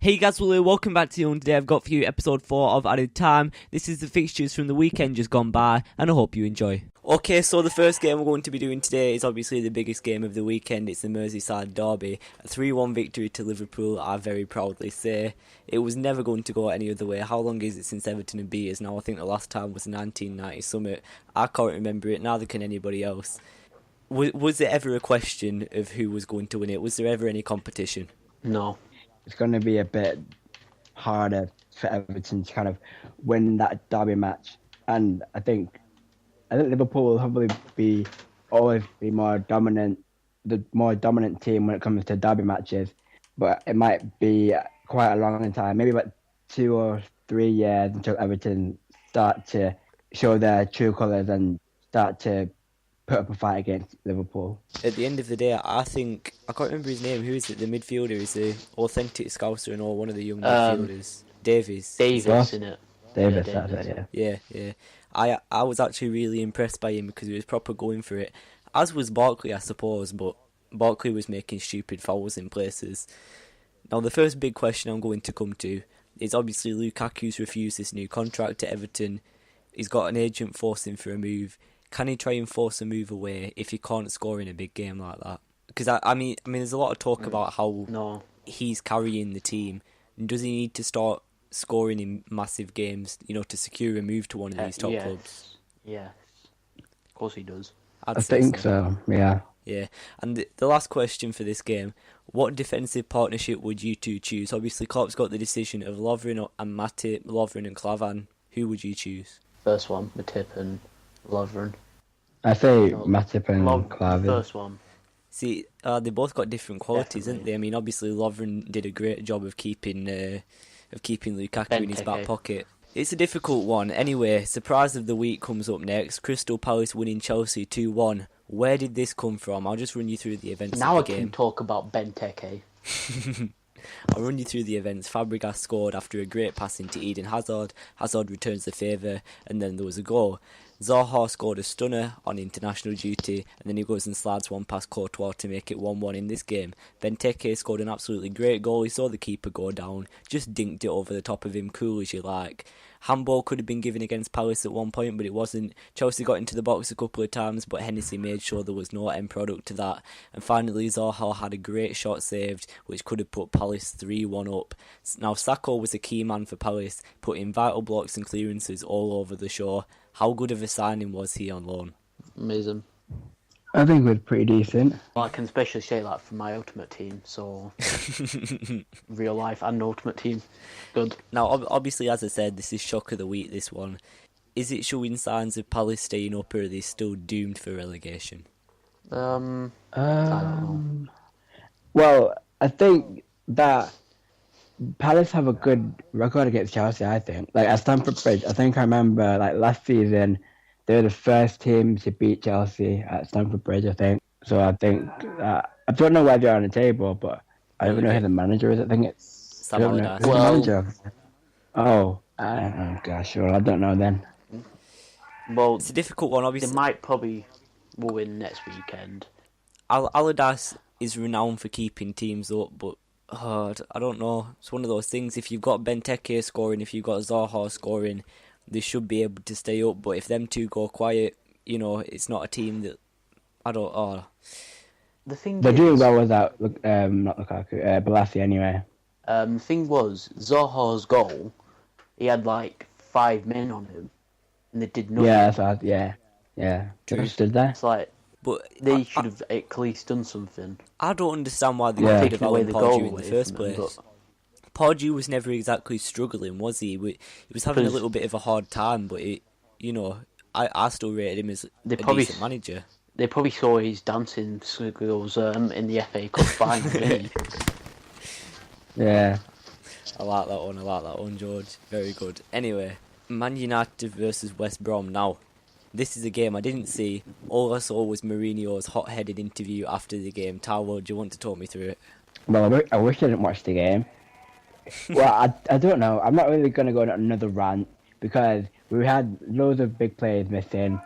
Hey guys, welcome back to you, and today I've got for you episode 4 of Added Time. This is the fixtures from the weekend just gone by, and I hope you enjoy. Okay, so the first game we're going to be doing today is obviously the biggest game of the weekend. It's the Merseyside derby. A 3-1 victory to Liverpool, I very proudly say. It was never going to go any other way. How long is it since Everton have beat us now? I think the last time was 1990 something. I can't remember it, neither can anybody else. Was there ever a question of who was going to win it? Was there ever any competition? No. It's going to be a bit harder for Everton to kind of win that derby match, and I think Liverpool will probably always be the more dominant team when it comes to derby matches, but it might be quite a long time, maybe about 2 or 3 years until Everton start to show their true colours and start to put up a fight against Liverpool. At the end of the day, I think, I can't remember his name, who is it, the midfielder, is the authentic Scouser and all, one of the young midfielders, Davies, in it. Davis, that's it, yeah. I was actually really impressed by him because he was proper going for it, as was Barkley, I suppose, but Barkley was making stupid fouls in places. Now the first big question I'm going to come to is obviously Lukaku's refused this new contract to Everton. He's got an agent forcing for a move. Can he try and force a move away if he can't score in a big game like that? Because I mean, there's a lot of talk about how he's carrying the team. Does he need to start scoring in massive games, to secure a move to one of these top clubs? Yeah, of course he does. I think so. Yeah. Yeah, and the last question for this game: what defensive partnership would you two choose? Obviously, Klopp's got the decision of Lovren and Matip, Lovren and Klavan. Who would you choose? First one, Matip and Lovren. I say Matip and Klavan. First one. See, they both got different qualities, Definitely. haven't they? I mean, obviously Lovren did a great job of keeping Lukaku in his back pocket. It's a difficult one. Anyway, surprise of the week comes up next. Crystal Palace winning Chelsea 2-1. Where did this come from? I'll just run you through the events now of the game. Now I can talk about Benteke. I'll run you through the events. Fabregas scored after a great pass into Eden Hazard. Hazard returns the favour, and then there was a goal. Zaha scored a stunner on international duty, and then he goes and slides one past Courtois to make it 1-1 in this game. Benteke scored an absolutely great goal. He saw the keeper go down, just dinked it over the top of him, cool as you like. Handball could have been given against Palace at one point, but it wasn't. Chelsea got into the box a couple of times, but Hennessy made sure there was no end product to that. And finally, Zaha had a great shot saved, which could have put Palace 3-1 up. Now, Sakho was a key man for Palace, putting vital blocks and clearances all over the show. How good of a signing was he on loan? Amazing. I think it was pretty decent. Well, I can especially say that for my ultimate team, so real life and ultimate team. Good. Now, obviously, as I said, this is shock of the week, this one. Is it showing signs of Palace staying up, or are they still doomed for relegation? I don't know. Well, I think that Palace have a good record against Chelsea, I think. Like, at Stamford Bridge, I think I remember, last season, they were the first team to beat Chelsea at Stamford Bridge, I think. So I think I don't know where they're on the table, but I don't know who the manager is. I think it's Sam Allardyce. Who's the manager? Oh, gosh, well, I don't know then. Well, it's a difficult one, obviously. They might probably win next weekend. Allardyce is renowned for keeping teams up, but I don't know. It's one of those things. If you've got Benteke scoring, if you've got Zaha scoring, they should be able to stay up. But if them two go quiet, it's not a team that The thing they're doing well without not Lukaku, Balassi anyway. The thing was, Zaha's goal, he had 5 men on him, and they did nothing. Yeah. They stood there. It's but they should have at least done something. I don't understand why they got rid of Alan Pardew in the first place. Pardew was never exactly struggling, was he? He was having a little bit of a hard time, but I still rated him as a decent manager. They probably saw his dancing skills in the FA Cup final, didn't he? Yeah. I like that one, George. Very good. Anyway, Man United versus West Brom. Now, this is a game I didn't see. All I saw was Mourinho's hot-headed interview after the game. Taro, do you want to talk me through it? Well, I wish I didn't watch the game. Well, I don't know. I'm not really going to go on another rant because we had loads of big players missing,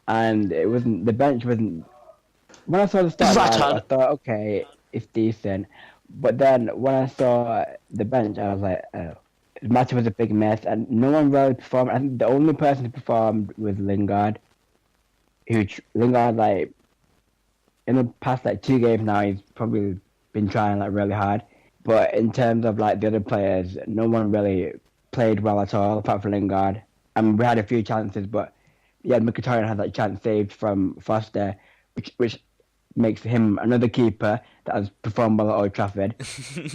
and the bench wasn't. When I saw the start, I thought, okay, it's decent. But then when I saw the bench, I was like, oh. The match was a big mess, and no one really performed. I think the only person who performed was Lingard. Lingard, like, in the past, like, 2 games now, he's probably been trying, like, really hard. But in terms of, like, the other players, no one really played well at all, apart from Lingard. And we had a few chances, but yeah, Mkhitaryan had that chance saved from Foster, which makes him another keeper that has performed well at Old Trafford.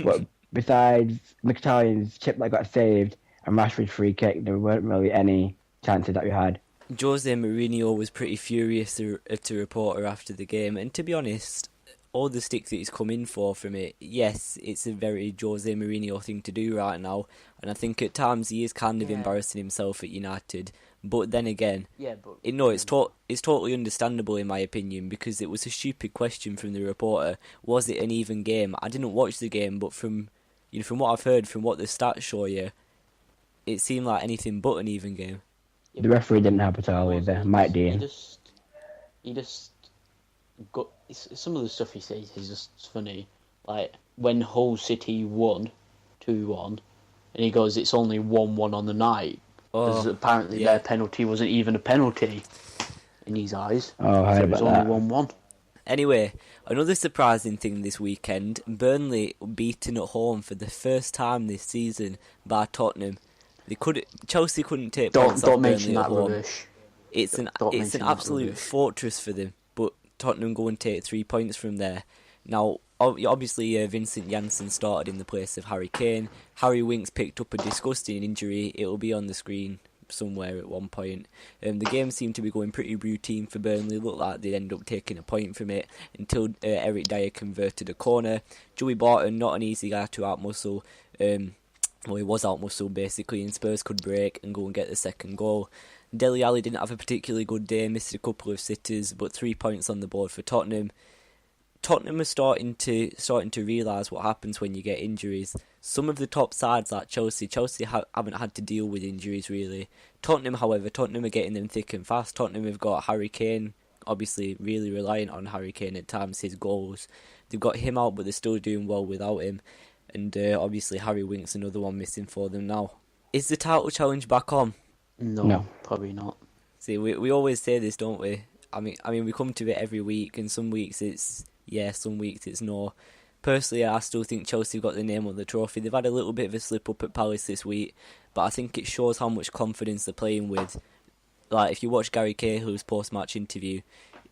But besides Mkhitaryan's chip that got saved and Rashford's free kick, there weren't really any chances that we had. Jose Mourinho was pretty furious at a reporter after the game, and to be honest, all the stick that he's come in for from it, yes, it's a very Jose Mourinho thing to do right now, and I think at times he is kind of embarrassing himself at United. But then again, it's totally understandable in my opinion, because it was a stupid question from the reporter. Was it an even game? I didn't watch the game, but from what I've heard, from what the stats show you, it seemed like anything but an even game. The referee didn't help at all either, Mike Dean. He just got some of the stuff he says is just funny. Like when Hull City won 2-1, and he goes, "It's only 1-1 on the night." Because apparently their penalty wasn't even a penalty in his eyes. Oh, I heard about that. It was only 1-1. Anyway, another surprising thing this weekend, Burnley beaten at home for the first time this season by Tottenham. Chelsea couldn't take points off Burnley at home. Rubbish. It's an absolute fortress for them, but Tottenham go and take 3 points from there. Now, obviously, Vincent Janssen started in the place of Harry Kane. Harry Winks picked up a disgusting injury. It'll be on the screen somewhere at one point. The game seemed to be going pretty routine for Burnley. Looked like they'd end up taking a point from it until Eric Dyer converted a corner. Joey Barton, not an easy guy to outmuscle. Well, he was outmuscled basically, and Spurs could break and go and get the second goal. Dele Alli didn't have a particularly good day, missed a couple of sitters, but 3 points on the board for Tottenham. Tottenham are starting to realise what happens when you get injuries. Some of the top sides like Chelsea haven't had to deal with injuries really. Tottenham are getting them thick and fast. Tottenham have got Harry Kane, obviously really reliant on Harry Kane at times, his goals. They've got him out, but they're still doing well without him. And obviously Harry Winks, another one missing for them now. Is the title challenge back on? No, probably not. See, we always say this, don't we? I mean, we come to it every week, and some weeks it's yes, some weeks it's no. Personally, I still think Chelsea got the name on the trophy. They've had a little bit of a slip up at Palace this week, but I think it shows how much confidence they're playing with. Like, if you watch Gary Cahill's post-match interview,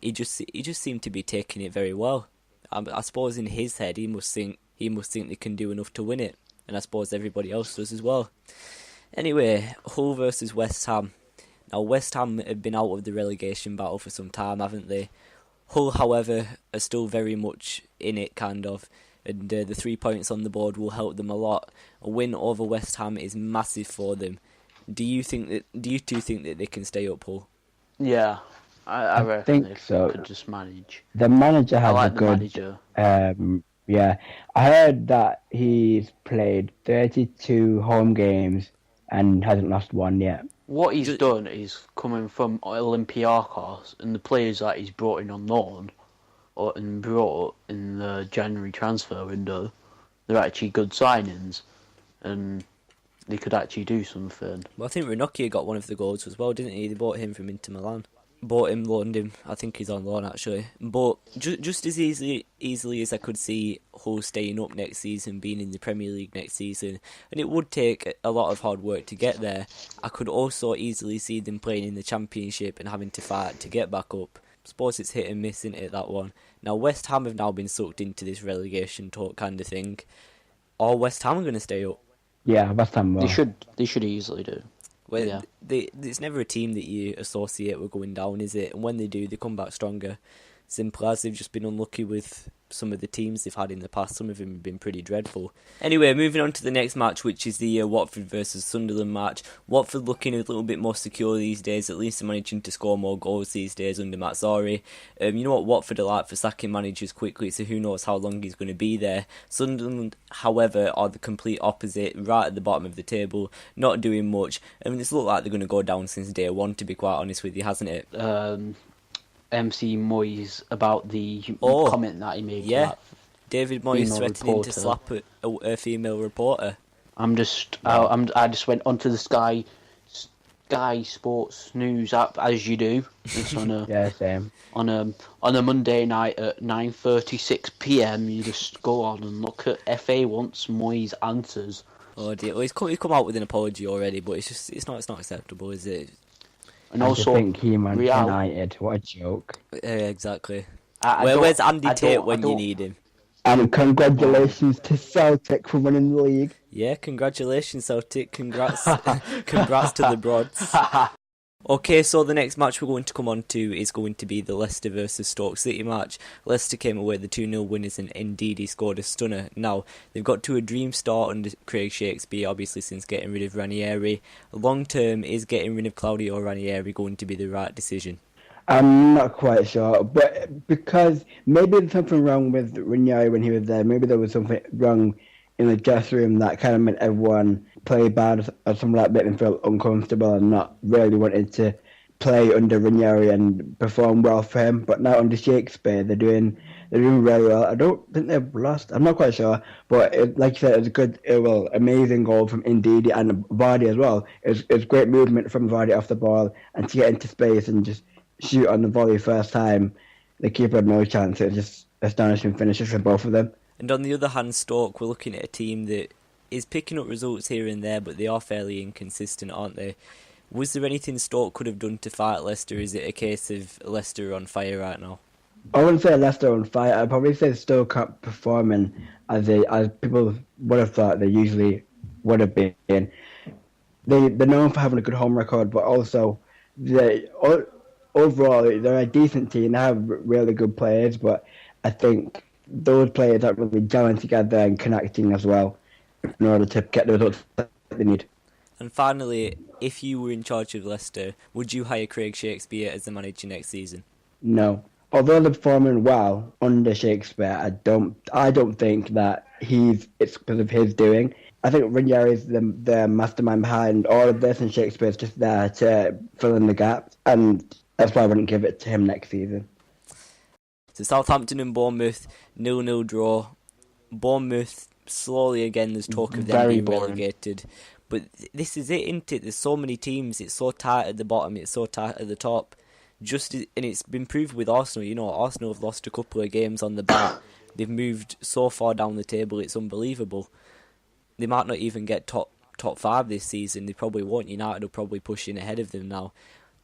he just seemed to be taking it very well. I suppose in his head, he must think they can do enough to win it, and I suppose everybody else does as well. Anyway, Hull versus West Ham. Now, West Ham have been out of the relegation battle for some time, haven't they? Hull, however, are still very much in it, kind of, and the 3 points on the board will help them a lot. A win over West Ham is massive for them. Do you two think that they can stay up, Hull? Yeah, I reckon think so. Could just manage. The manager has I like a the good. manager. Yeah, I heard that he's played 32 home games and hasn't lost one yet. What he's done is coming from Olympiacos, and the players that he's brought in on loan and brought in the January transfer window, they're actually good signings, and they could actually do something. Well, I think Ranocchia got one of the goals as well, didn't he? They bought him from Inter Milan. Loaned him. I think he's on loan actually. But just as easily as I could see Hull staying up next season, being in the Premier League next season, and it would take a lot of hard work to get there, I could also easily see them playing in the Championship and having to fight to get back up. I suppose it's hit and miss, isn't it, that one? Now, West Ham have now been sucked into this relegation talk kind of thing. Or West Ham are going to stay up? Yeah, West Ham will. They should easily do. Well, yeah. It's never a team that you associate with going down, is it? And when they do, they come back stronger. Simple as. They've just been unlucky with some of the teams they've had in the past. Some of them have been pretty dreadful. Anyway, moving on to the next match, which is the Watford versus Sunderland match. Watford looking a little bit more secure these days, at least managing to score more goals these days under Mazzarri. You know what Watford are like for sacking managers quickly, so who knows how long he's going to be there. Sunderland, however, are the complete opposite, right at the bottom of the table, not doing much. I mean, it's looked like they're going to go down since day one, to be quite honest with you, hasn't it? MC Moyes about the comment that he made about David Moyes female threatening to reporter. slap a female reporter. I just went onto the Sky Sports News app as you do. It's on a Yeah, same. on a Monday night at 9:36 p.m. You just go on and look at FA wants Moyes answers. Oh dear, well, he's come out with an apology already, but it's not acceptable, is it? And I also, think He-Man Real. United. What a joke. Exactly. I don't- Where's Andy I Tate don't- when I you don't- need him? And congratulations to Celtic for winning the league. Yeah, congratulations, Celtic. Congrats to the Broads. Okay, so the next match we're going to come on to is going to be the Leicester versus Stoke City match. Leicester came away the 2-0 winners and indeed he scored a stunner. Now, they've got to a dream start under Craig Shakespeare, obviously since getting rid of Ranieri. Long term, is getting rid of Claudio Ranieri going to be the right decision? I'm not quite sure, but because maybe there's something wrong with Ranieri when he was there. Maybe there was something wrong in the dressing room that kind of made everyone play bad or something like that, made them feel uncomfortable and not really wanted to play under Ranieri and perform well for him. But now under Shakespeare, they're doing really well. I don't think they've lost. I'm not quite sure, but like you said, it was a good, amazing goal from Ndidi and Vardy as well. It was great movement from Vardy off the ball and to get into space and just shoot on the volley first time. The keeper had no chance. It was just astonishing finishes for both of them. And on the other hand, Stoke, we're looking at a team that is picking up results here and there, but they are fairly inconsistent, aren't they? Was there anything Stoke could have done to fight Leicester? Is it a case of Leicester on fire right now? I wouldn't say Leicester on fire. I'd probably say Stoke aren't performing as people would have thought they usually would have been. They're known for having a good home record, but also overall they're a decent team. They have really good players, but I think those players aren't really gelling together and connecting as well in order to get the results that they need. And finally, if you were in charge of Leicester, would you hire Craig Shakespeare as the manager next season? No. Although they're performing well under Shakespeare, I don't think that it's because of his doing. I think Ranieri is the mastermind behind all of this, and Shakespeare's just there to fill in the gaps, and that's why I wouldn't give it to him next season. So Southampton and Bournemouth, 0-0 draw. Bournemouth, slowly again, there's talk of them Very being boring. relegated. But this is it, isn't it? There's so many teams, it's so tight at the bottom, it's so tight at the top. And it's been proved with Arsenal. You know, Arsenal have lost a couple of games on the bat. They've moved so far down the table, it's unbelievable. They might not even get top 5 this season. They probably won't. United will probably push in ahead of them now.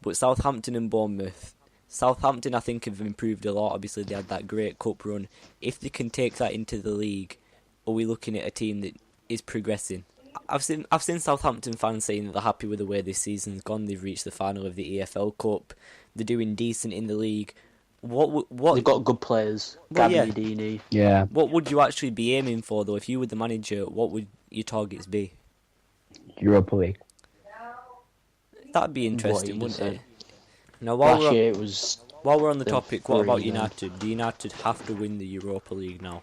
But Southampton and Bournemouth. Southampton, I think, have improved a lot. Obviously, they had that great cup run. If they can take that into the league, are we looking at a team that is progressing? I've seen Southampton fans saying that they're happy with the way this season's gone. They've reached the final of the EFL Cup. They're doing decent in the league. What? They've got good players. Well, Gabby yeah. Dini. Yeah. What would you actually be aiming for, though? If you were the manager, what would your targets be? Europa League. That'd be interesting, you wouldn't just it? Now, while Last year it was. we're on the the topic, what about three, then. United? Do United have to win the Europa League now?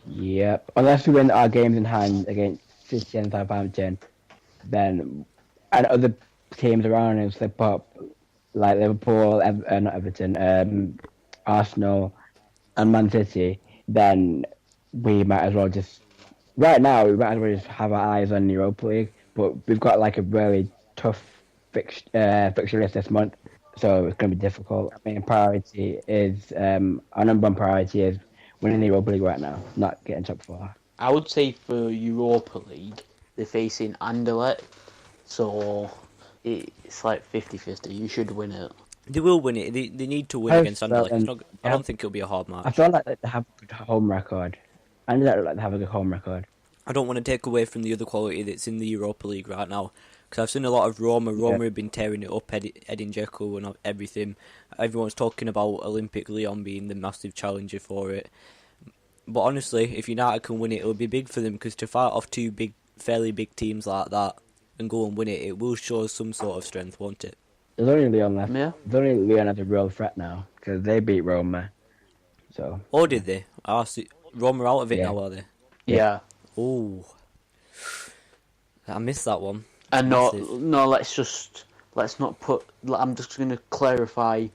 Yep. Unless we win our games in hand against City and Southampton, then and other teams around us slip up, like Liverpool, not Everton, Arsenal, and Man City, then we might as well just. Right now, we might as well just have our eyes on the Europa League, but we've got like a really tough fixture list this month, so it's going to be difficult. Our number one priority is winning the Europa League right now, not getting top 4. I would say for Europa League, they're facing Anderlecht, so it's like 50-50. You should win it. They will win it. They need to win How against Anderlecht. so, It's not, I don't think it'll be a hard match. I feel like they have a good home record. And they have a good home record. I don't want to take away from the other quality that's in the Europa League right now, because I've seen a lot of Roma. Roma have been tearing it up, Edin Dzeko and everything. Everyone's talking about Olympic Lyon being the massive challenger for it. But honestly, if United can win it, it'll be big for them, because to fight off two fairly big teams like that and go and win it, it will show some sort of strength, won't it? There's only Lyon left. Yeah. There's only Lyon as a real threat now, because they beat Roma. So. Or did they? Roma out of it now, are they? Yeah. Oh, I missed that one. And Massive. let's not put. I'm just going to clarify.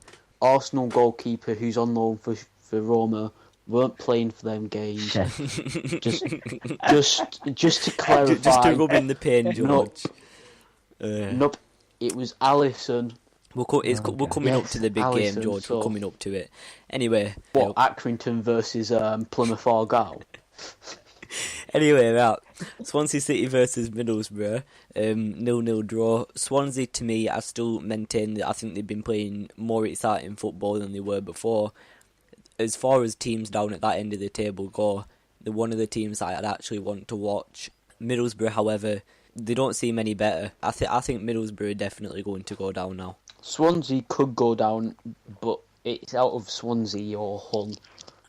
Arsenal goalkeeper who's on loan for Roma weren't playing for them games. Chef. Just to clarify. Just to rub in the pain, George. Nope. It was Alisson. We're coming up to the big game, Alisson, George. so- We're coming up to it. Anyway. What, Accrington versus Plymouth Argyle? Anyway, right. Swansea City versus Middlesbrough. 0-0 draw. Swansea, to me, I still maintain that I think they've been playing more exciting football than they were before. As far as teams down at that end of the table go, they're one of the teams that I'd actually want to watch. Middlesbrough, however, they don't seem any better. I think Middlesbrough are definitely going to go down now. Swansea could go down, but it's out of Swansea or Hull.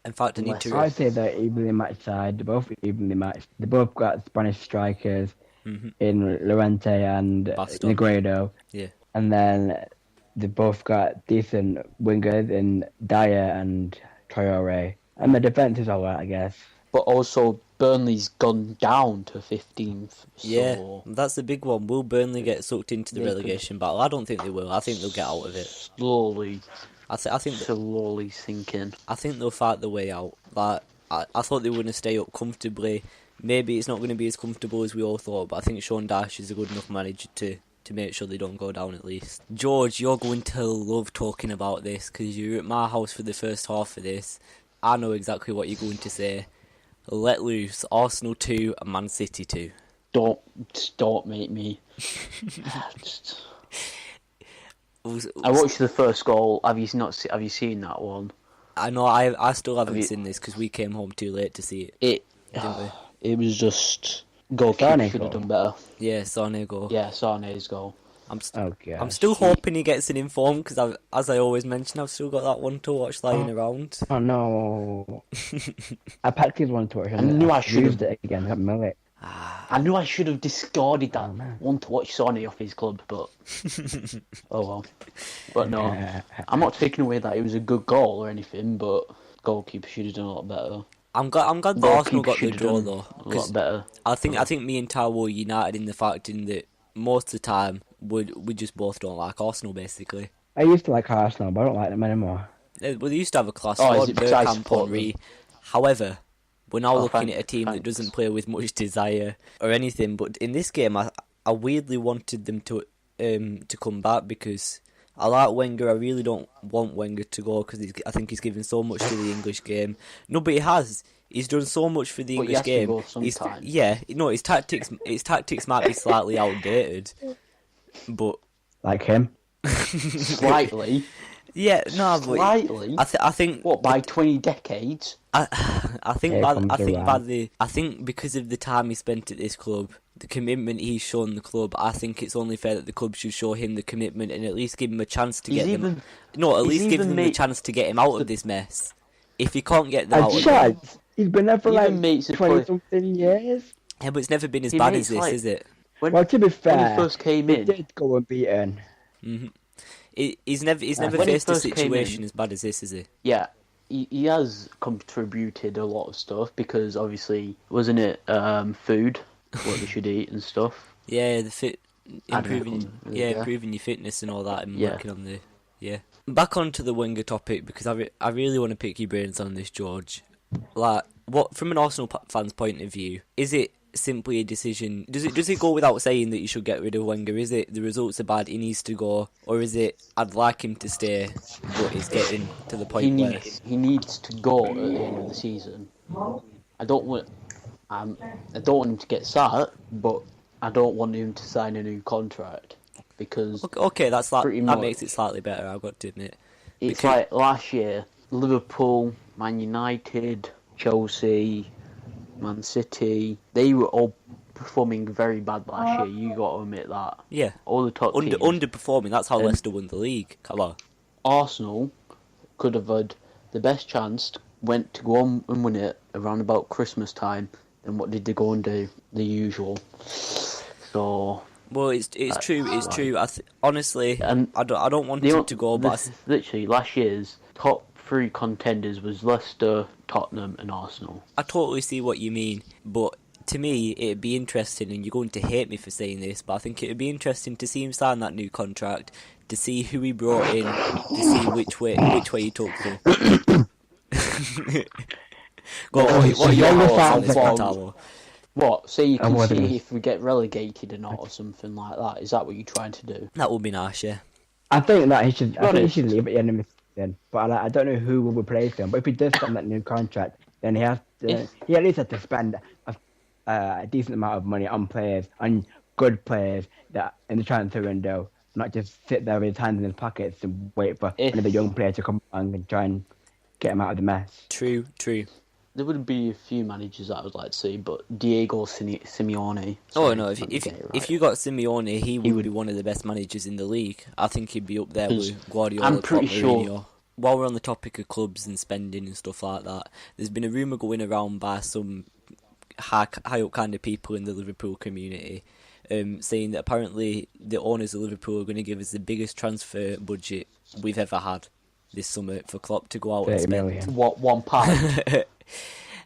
In fact, I need to... I'd say they're evenly matched side. They're both evenly matched. They both got Spanish strikers in Llorente and Bastos. Negredo. Yeah. And then they both got decent wingers in Dyer and Traore. And the defence is alright, I guess. But also, Burnley's gone down to 15th. So Yeah, that's the big one. Will Burnley get sucked into the They relegation battle? I don't think they will. I think they'll get out of it. slowly I think sinking. I think they'll fight their way out. Like I thought they were going to stay up comfortably. Maybe it's not going to be as comfortable as we all thought, but I think Sean Dyche is a good enough manager to make sure they don't go down at least. George, you're going to love talking about this because you were at my house for the first half of this. I know exactly what you're going to say. Let loose. Arsenal 2 and Man City 2. Don't make me. I watched the first goal. Have you seen that one? I know. I still haven't seen this because we came home too late to see it. Didn't we? It was just goalkeeper Sané should have goal. done better. Yeah, Sané goal. Yeah, Sané's goal. I'm gosh. still hoping he gets an inform because, as I always mention, I've still got that one to watch lying around. Oh no. I packed his one to watch. I knew I should used have. it again. Got Millet. I knew I should have discarded that one to watch Sané off his club, but oh well. But no, I'm not taking away that it was a good goal or anything, but goalkeeper should have done a lot better. I'm glad that Goalkeeper Arsenal got the should have draw done though. a lot better. I think me and Tao were united in the fact that most of the time we just both don't like Arsenal basically. I used to like Arsenal, but I don't like them anymore. Well, they used to have a class Oh, is squad, it because I Bergkamp, support Henry. them? However, we're now looking thanks- at a team that thanks. doesn't play with much desire or anything. But in this game, I weirdly wanted them to come back because I like Wenger. I really don't want Wenger to go because I think he's given so much to the English game. No, but he has. He's done so much for the But he English has to game. go sometime. His tactics might be slightly outdated, but Like him. Slightly. yeah, no, but Slightly. I think What, by 20 decades? I think Here comes the I think because of the time he spent at this club, the commitment he's shown the club, I think it's only fair that the club should show him the commitment and at least give him a chance to He's get them. even- No, at he's least give even them the made- chance to get him out of this mess. If he can't get them And out of it, besides, he's been there for Even like mates have 20-something years. yeah, but it's never been as He bad makes as this, like- is it? When, Well, to be when fair, he first came he in, did go unbeaten. He's never When he faced a first came situation in- as bad as this, is he? yeah, he has contributed a lot of stuff because obviously, wasn't it food, what they should eat and stuff? Yeah, the fit, I don't improving, know. yeah, Yeah. improving your fitness and all that, and Yeah. working on the, yeah. Back onto the Wenger topic because I really want to pick your brains on this, George. Like, what from an Arsenal fan's point of view, is it simply a decision? Does it go without saying that you should get rid of Wenger? Is it the results are bad, he needs to go, or is it I'd like him to stay, but it's getting to the point where He needs to go at the end of the season. I don't want him to get sacked, but I don't want him to sign a new contract because okay, that pretty makes much. it slightly better. I've got to admit. It's like last year, Liverpool, Man United, Chelsea, Man City, they were all performing very bad last year. You got to admit that. Yeah, All the top teams. underperforming. That's how Leicester won the league. Come on. Arsenal could have had the best chance, went to go on and win it around about Christmas time. Then what did they go and do? The usual. So Well, it's true. It's true. Honestly, And I don't want the him o- to go, but this- literally last year's top three contenders was Leicester, Tottenham, and Arsenal. I totally see what you mean. But to me, it'd be interesting, and you're going to hate me for saying this, but I think it'd be interesting to see him sign that new contract, to see who he brought in, to see which way he took them. What are your Younger thoughts on fans this, are- Matalo? What? So you I'm can wondering. see if we get relegated or not, or something like that. Is that what you're trying to do? That would be nice, yeah. I think that he should. I think he Honest. should leave at the end of the season. But I don't know who will replace him. But if he does sign that new contract, then he has to. If- He at least has to spend a decent amount of money on players, on good players that in the transfer window, not just sit there with his hands in his pockets and wait for If- another young player to come along and try and get him out of the mess. True. There would be a few managers that I would like to see, but Diego Simeone. Oh sorry, no! let me If get it right. if you got Simeone, he would would- be one of the best managers in the league. I think he'd be up there 'Cause with Guardiola, I'm pretty Klopp, sure- Mourinho. While we're on the topic of clubs and spending and stuff like that, there's been a rumour going around by some high up kind of people in the Liverpool community, saying that apparently the owners of Liverpool are going to give us the biggest transfer budget we've ever had this summer for Klopp to go out and 30 spend. million. What £1?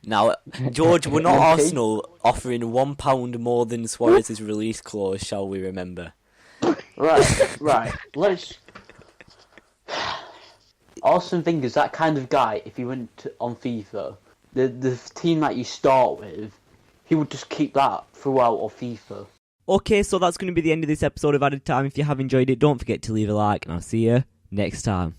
Now, George, we're not Okay. Arsenal offering £1 more than Suarez's release clause, shall we remember? Right. Let's. Arsene Wenger's that kind of guy. If he went on FIFA, the team that you start with, he would just keep that throughout on FIFA. Okay, so that's going to be the end of this episode of Added Time. If you have enjoyed it, don't forget to leave a like, and I'll see you next time.